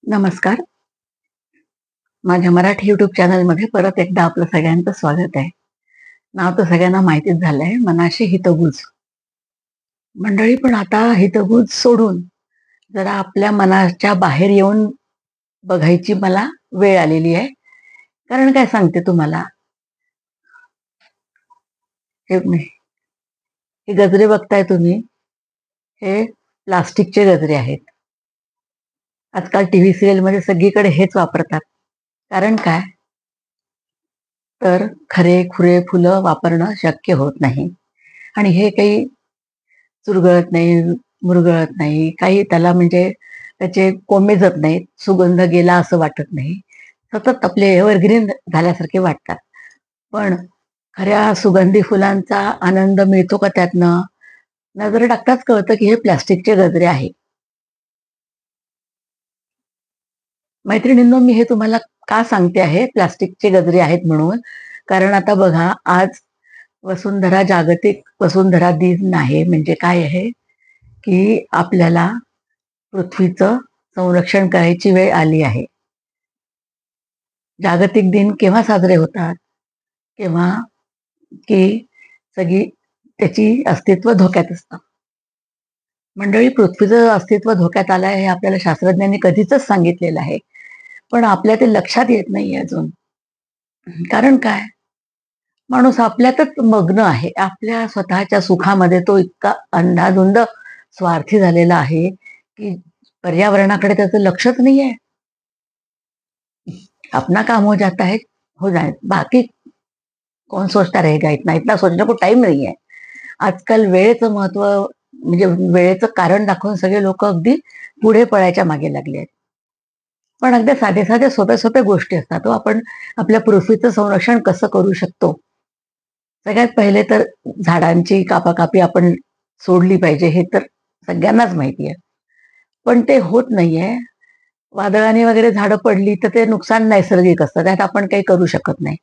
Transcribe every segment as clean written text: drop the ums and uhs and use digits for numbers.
नमस्कार. माझ्या मराठी युट्यूब चॅनलमध्ये परत एकदा आपलं सगळ्यांचं स्वागत आहे. नाव तर सगळ्यांना माहितीच झालंय, मनाशी हितगुज. मंडळी, पण आता हितगुज सोडून जरा आपल्या मनाच्या बाहेर येऊन बघायची मला वेळ आलेली आहे. कारण काय सांगते तुम्हाला, हे हे गजरे बघताय तुम्ही, हे प्लास्टिकचे गजरे आहेत. आजकाल टीव्ही सिरियलमध्ये सगळीकडे हेच वापरतात. कारण काय, तर खरे खुरे फुलं वापरणं शक्य होत नाही. आणि हे काही चुरगळत नाही, मुरगळत नाही, काही त्याला म्हणजे त्याचे कोंबे जात नाहीत, सुगंध गेला असं वाटत नाही. सतत आपले एव्हरग्रीन झाल्यासारखे वाटतात. पण खऱ्या सुगंधी फुलांचा आनंद मिळतो का त्यातनं? नजर टाकताच कळतं की हे प्लास्टिकचे गजरे आहे. मैत्रिणींनो, मी हे तुम्हाला का सांगते आहे प्लास्टिकचे गजरे आहेत म्हणून? कारण आता बघा, आज जागतिक वसुंधरा दिन आहे. म्हणजे काय आहे, की आपल्याला पृथ्वीचं संरक्षण करायची वेळ आली आहे. जागतिक दिन केव्हा साजरे होतात? केव्हा की सगळी त्याची अस्तित्व धोक्यात असतं. मंडळी, पृथ्वीचं अस्तित्व धोक्यात आलं आहे हे आपल्याला शास्त्रज्ञांनी कधीच सांगितलेलं आहे. पण आपल्या ते लक्षात येत नाहीये अजून. कारण काय? माणूस आपल्यातच मग्न आहे. आपल्या स्वतःच्या सुखामध्ये तो इतका अंधाधुंद स्वार्थी झालेला आहे, की पर्यावरणाकडे त्याचं लक्षच नाहीये. अपना काम हो जाता है, हो जाए, बाकी कौन सोचता रहेगा इतना सोचने को टाइम नहीं है. आजकाल वेळेचं महत्व म्हणजे वेळेचं कारण दाखवून सगळे लोक अगदी पुढे पळायच्या मागे लागले आहेत. पण अगदी साधे साधे सोप्या सोप्या गोष्टी असतात. तो आपण आपल्या पृथ्वीचं संरक्षण कसं करू शकतो? सगळ्यात पहिले तर झाडांची कापाकापी आपण सोडली पाहिजे, हे तर सगळ्यांनाच माहिती आहे. पण ते होत नाहीये. वादळाने वगैरे झाडं पडली तर ते नुकसान नैसर्गिक असतं, त्यात आपण काही करू शकत नाही.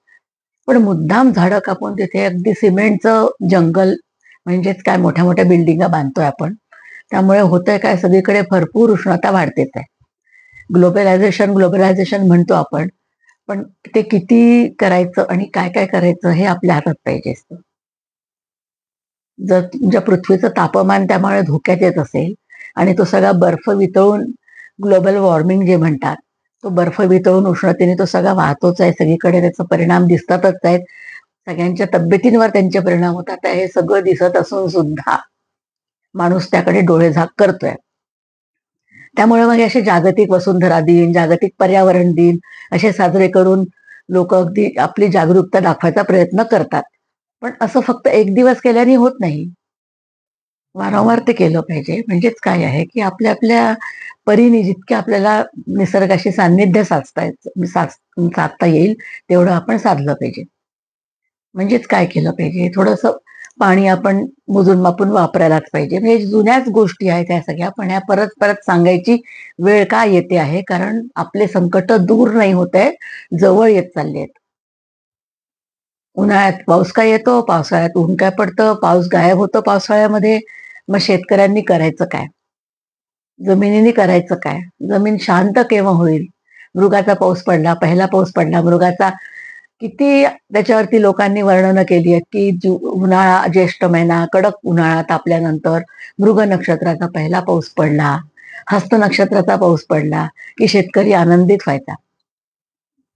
पण मुद्दाम झाडं कापून तिथे अगदी सिमेंटचं जंगल, म्हणजेच काय, मोठ्या मोठ्या बिल्डिंगा बांधतोय आपण. त्यामुळे होतंय काय, सगळीकडे भरपूर उष्णता वाढतेच आहे. ग्लोबलायझेशन ग्लोबलायझेशन म्हणतो आपण, पण ते किती करायचं आणि काय काय करायचं हे आपल्या हातात पाहिजे असतं. जर तुमच्या पृथ्वीचं तापमान त्यामुळे धोक्यात येत असेल आणि तो सगळा बर्फ वितळून, ग्लोबल वॉर्मिंग जे म्हणतात, तो बर्फ वितळून उष्णतेने तो सगळा वाहतोच आहे, सगळीकडे त्याचे परिणाम दिसतातच आहेत. सगळ्यांच्या तब्येतींवर त्यांचे परिणाम होतात आहे. हे सगळं दिसत असून सुद्धा माणूस त्याकडे डोळेझाक करतोय. त्यामुळे मग असे जागतिक वसुंधरा दिन, जागतिक पर्यावरण दिन असे साजरे करून लोक अगदी आपली जागरूकता दाखवायचा प्रयत्न करतात. पण असं फक्त एक दिवस केल्याने होत नाही. वारंवार ते केलं पाहिजे. म्हणजेच काय आहे, की आपल्या आपल्या परीने जितके आपल्याला निसर्गाशी सान्निध्य साधता येईल तेवढं आपण साधलं पाहिजे. म्हणजेच काय केलं पाहिजे, थोडंसं पाणी आपण मोजून मापून वापरायलाच पाहिजे. म्हणजे जुन्याच गोष्टी आहेत त्या सगळ्या, पण ह्या परत परत सांगायची वेळ का येते आहे, कारण आपले संकट दूर नाही होत आहे, जवळ येत चालले आहेत. उन्हाळ्यात पाऊस काय येतो, पावसाळ्यात ऊन काय पडतं, पाऊस गायब होतो पावसाळ्यामध्ये. मग शेतकऱ्यांनी करायचं काय? जमिनीने करायचं काय? जमीन शांत केव्हा होईल? मृगाचा पाऊस पडला, पहिला पाऊस पडला मृगाचा, किती त्याच्यावरती लोकांनी वर्णनं केली आहेत, की उन्हाळा, ज्येष्ठ महिना, कडक उन्हाळा तापल्यानंतर मृग नक्षत्राचा पहिला पाऊस पडला, हस्त नक्षत्राचा पाऊस पडला, की शेतकरी आनंदित व्हायचा.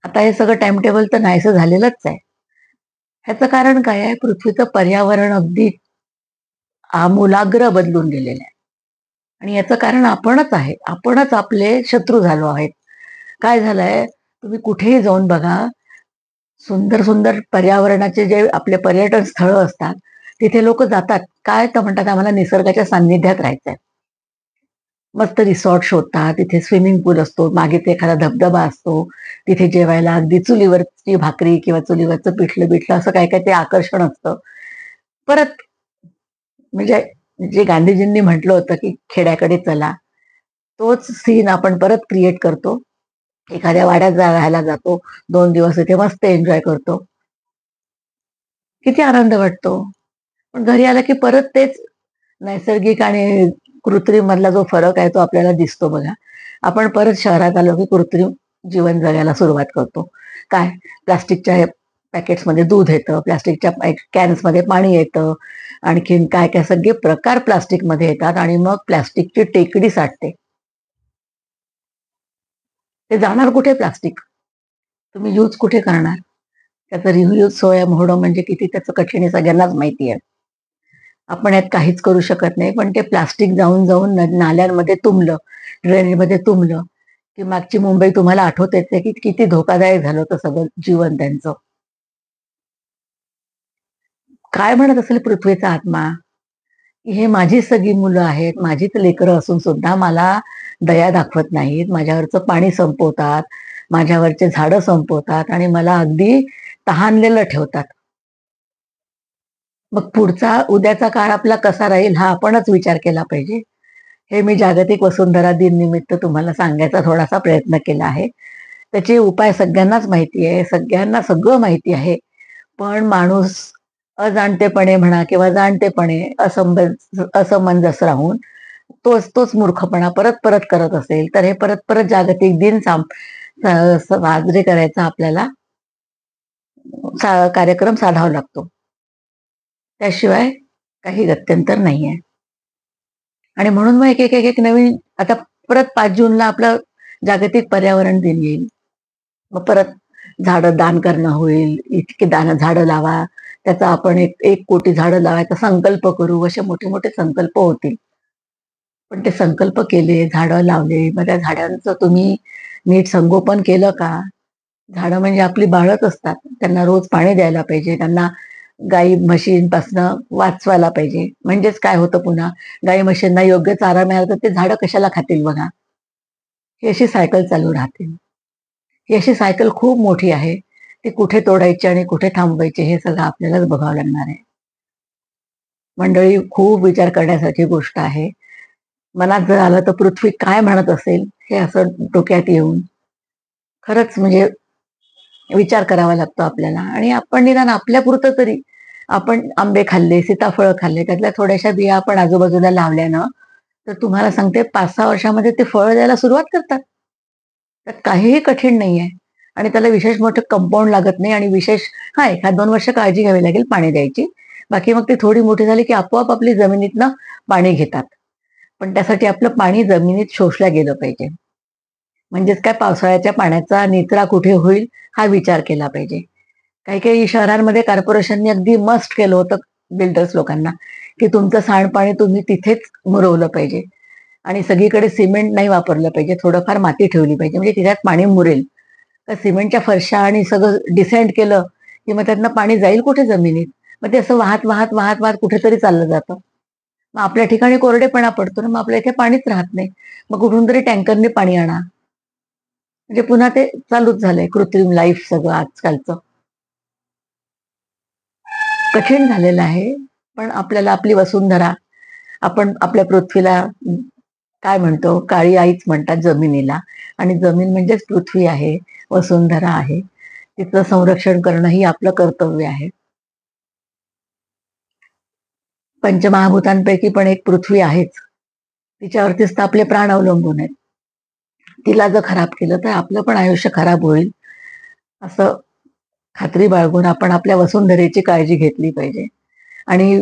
आता हे सगळं टाइम टेबल तर नाहीसं झालेलंच आहे. ह्याचं कारण काय आहे? पृथ्वीचं पर्यावरण अगदी आमूलाग्र बदलून गेलेलं आहे. आणि याचं कारण आपणच आहे. आपणच आपले शत्रू झालो आहेत. काय झालंय, तुम्ही कुठेही जाऊन बघा, सुंदर सुंदर पर्यावरणाचे जे आपले पर्यटन स्थळं असतात, तिथे लोक जातात. काय तर म्हणतात, आम्हाला निसर्गाच्या सान्निध्यात राहायचंय. मस्त रिसॉर्ट शोधतात, तिथे स्विमिंग पूल असतो, मागे ते एखादा धबधबा असतो, तिथे जेवायला अगदी चुलीवरची भाकरी किंवा चुलीवरचं पिठलं बिठलं असं काय काय ते आकर्षण असतं. परत म्हणजे जे गांधीजींनी म्हटलं होतं, की खेड्याकडे चला, तोच सीन आपण परत क्रिएट करतो. एखाद्या वाड्यात राहायला जातो, 2 दिवस इथे मस्त एन्जॉय करतो. किती आनंद वाटतो. पण घरी आलं की परत तेच नैसर्गिक आणि कृत्रिम मधला जो फरक आहे तो आपल्याला दिसतो बघा. आपण परत शहरात आलो की कृत्रिम जीवन जगायला सुरुवात करतो. काय, प्लास्टिकच्या पॅकेट्समध्ये दूध येतं, प्लास्टिकच्या कॅन्समध्ये पाणी येतं, आणखीन काय काय सगळे प्रकार प्लास्टिकमध्ये येतात आणि मग प्लास्टिकची टेकडी साठते. ते जाणार कुठे प्लास्टिक? तुम्ही यूज कुठे करणार? त्याचं रियूज सोया होणं म्हणजे किती त्याचं कठीण आहे सगळ्यांनाच माहिती आहे. आपण यात काहीच करू शकत नाही. पण ते प्लास्टिक जाऊन जाऊन नाल्यांमध्ये तुंबलं, ड्रेनेजमध्ये तुंबलं, की मागची मुंबई तुम्हाला आठवतेच आहे, की किती धोकादायक झालं होतं सगळं जीवन त्यांचं. काय म्हणत असेल पृथ्वीचा आत्मा, की हे माझी सगळी मुलं आहेत, माझीच लेकरं असून सुद्धा मला दया दाखवत नाहीत. माझ्यावरचं पाणी संपवतात, माझ्यावरचे झाडं संपवतात आणि मला अगदी तहानलेलं ठेवतात. मग पुढचा उद्याचा काळ आपला कसा राहील हा आपणच विचार केला पाहिजे. हे मी जागतिक वसुंधरा दिन निमित्त तुम्हाला सांगायचा थोडासा प्रयत्न केला आहे. त्याचे उपाय सगळ्यांनाच माहिती आहे, सगळ्यांना सगळं माहिती आहे. पण माणूस अजाणतेपणे म्हणा किंवा जाणतेपणे असमंजस राहून तोच तोच मूर्खपणा परत परत करत असेल, तर हे परत परत जागतिक दिन साजरे करायचा आपल्याला कार्यक्रम साधावा लागतो. त्याशिवाय काही गत्यंतर नाहीये. आणि म्हणून मग एक नवीन आता परत 5 जूनला आपलं जागतिक पर्यावरण दिन येईल. मग परत झाडं दान करणं होईल. इतके झाडं लावा. त्याचा आपण 1 कोटी झाडं लावायचा संकल्प करू. असे मोठे-मोठे संकल्प होतील. पण ते संकल्प केले, झाडं लावले, मग त्या झाडांचं तुम्ही नीट संगोपन केलं का? झाडं म्हणजे आपली बाळच असतात. त्यांना रोज पाणी द्यायला पाहिजे. त्यांना गाई म्हशींपासनं वाचवायला पाहिजे. म्हणजेच काय होतं पुन्हा, गाई म्हशींना योग्य चारा मिळाला तर ते झाडं कशाला खातील बघा. ही अशी सायकल चालू राहते. ही अशी सायकल खूप मोठी आहे. ती कुठे तोडायची आणि कुठे थांबवायची हे सगळं आपल्यालाच बघावं लागणार आहे. मंडळी, खूप विचार करण्यासारखी गोष्ट आहे. मनात जर आलं तर पृथ्वी काय म्हणत असेल, हे असं डोक्यात येऊन खरंच म्हणजे विचार करावा लागतो आपल्याला आणि आपण निदान आपल्यापुरतं तरी आपण आंबे खाल्ले, सीताफळं खाल्ले, त्यातल्या थोड्याशा बिया आपण आजूबाजूला लावल्या ना, तर तुम्हाला सांगते 5-6 वर्षामध्ये ते फळं द्यायला सुरुवात करतात. त्यात काहीही कठीण नाहीये आणि त्याला विशेष मोठं कंपाऊंड लागत नाही आणि विशेष हां, 1-2 वर्ष काळजी घ्यावी लागेल पाणी द्यायची. बाकी मग ती थोडी मोठी झाली की आपोआप आपली जमिनीतनं पाणी घेतात. पण त्यासाठी आपलं पाणी जमिनीत शोषलं गेलं पाहिजे. म्हणजेच काय पावसाळ्याच्या पाण्याचा निचरा कुठे होईल हा विचार केला पाहिजे. काही-काही शहरांमध्ये कॉर्पोरेशनने अगदी मस्ट केलं होतं बिल्डर्स लोकांना, की तुमचं सांडपाणी तुम्ही तिथेच मुरवलं पाहिजे आणि सगळीकडे सिमेंट नाही वापरलं पाहिजे. थोडंफार माती ठेवली पाहिजे म्हणजे तिच्यात पाणी मुरेल. तर सिमेंटच्या फरशा आणि सगळं डिसेंट केलं, की मग त्यातनं पाणी जाईल कुठे जमिनीत? मग ते असं वाहत, वाहत, वाहत, वाहत कुठेतरी चाललं जातं. मग आपल्या ठिकाणी कोरडेपणा पडतो ना, मग आपल्या इथे पाणीच राहत नाही. मग कुठून तरी टँकरने पाणी आणा. म्हणजे पुन्हा ते चालूच झालंय कृत्रिम लाईफ सगळं आजकालचं. कठीण झालेलं आहे. पण आपल्याला आपली वसुंधरा, आपण आपल्या पृथ्वीला काय म्हणतो, काळी आईच म्हणतात जमिनीला आणि जमीन म्हणजेच पृथ्वी आहे, वसुंधरा आहे. तिचं संरक्षण करणं ही आपलं कर्तव्य आहे. पंचमहाभूतांपैकी पण एक पृथ्वी आहेच. तिच्यावरतीच तर आपले प्राण अवलंबून आहेत. तिला जर खराब केलं तर आपलं पण आयुष्य खराब होईल, असं खात्री बाळगून आपण आपल्या वसुंधरेची काळजी घेतली पाहिजे. आणि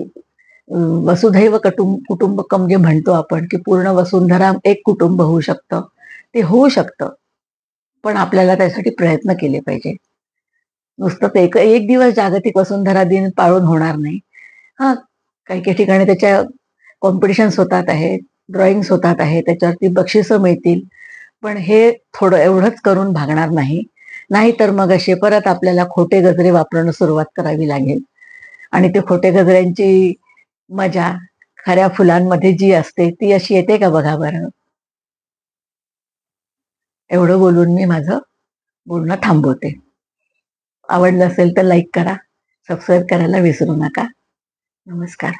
वसुधैव कुटुंबकम जे म्हणतो आपण, की पूर्ण वसुंधरा एक कुटुंब होऊ शकतं. ते होऊ शकतं. पण आपल्याला त्यासाठी प्रयत्न केले पाहिजे. नुसतं एक एक दिवस जागतिक वसुंधरा दिन पाळून होणार नाही. हां, काही-काही ठिकाणी त्याच्या कॉम्पिटिशन्स होतात आहेत, ड्रॉइंग्स होतात आहेत, त्याच्यावरती बक्षिसं मिळतील. पण हे थोडं एवढंच करून भागणार नाही. नाहीतर मग असे परत आपल्याला खोटे गजरे वापरणं सुरुवात करावी लागेल आणि ते खोटे गजऱ्यांची मजा खऱ्या फुलांमध्ये जी असते ती अशी येते का बघा बरं. एवढं बोलून मी माझं बोलणं थांबवते. आवडलं असेल तर लाईक करा, सबस्क्राईब करायला विसरू नका. नमस्कार.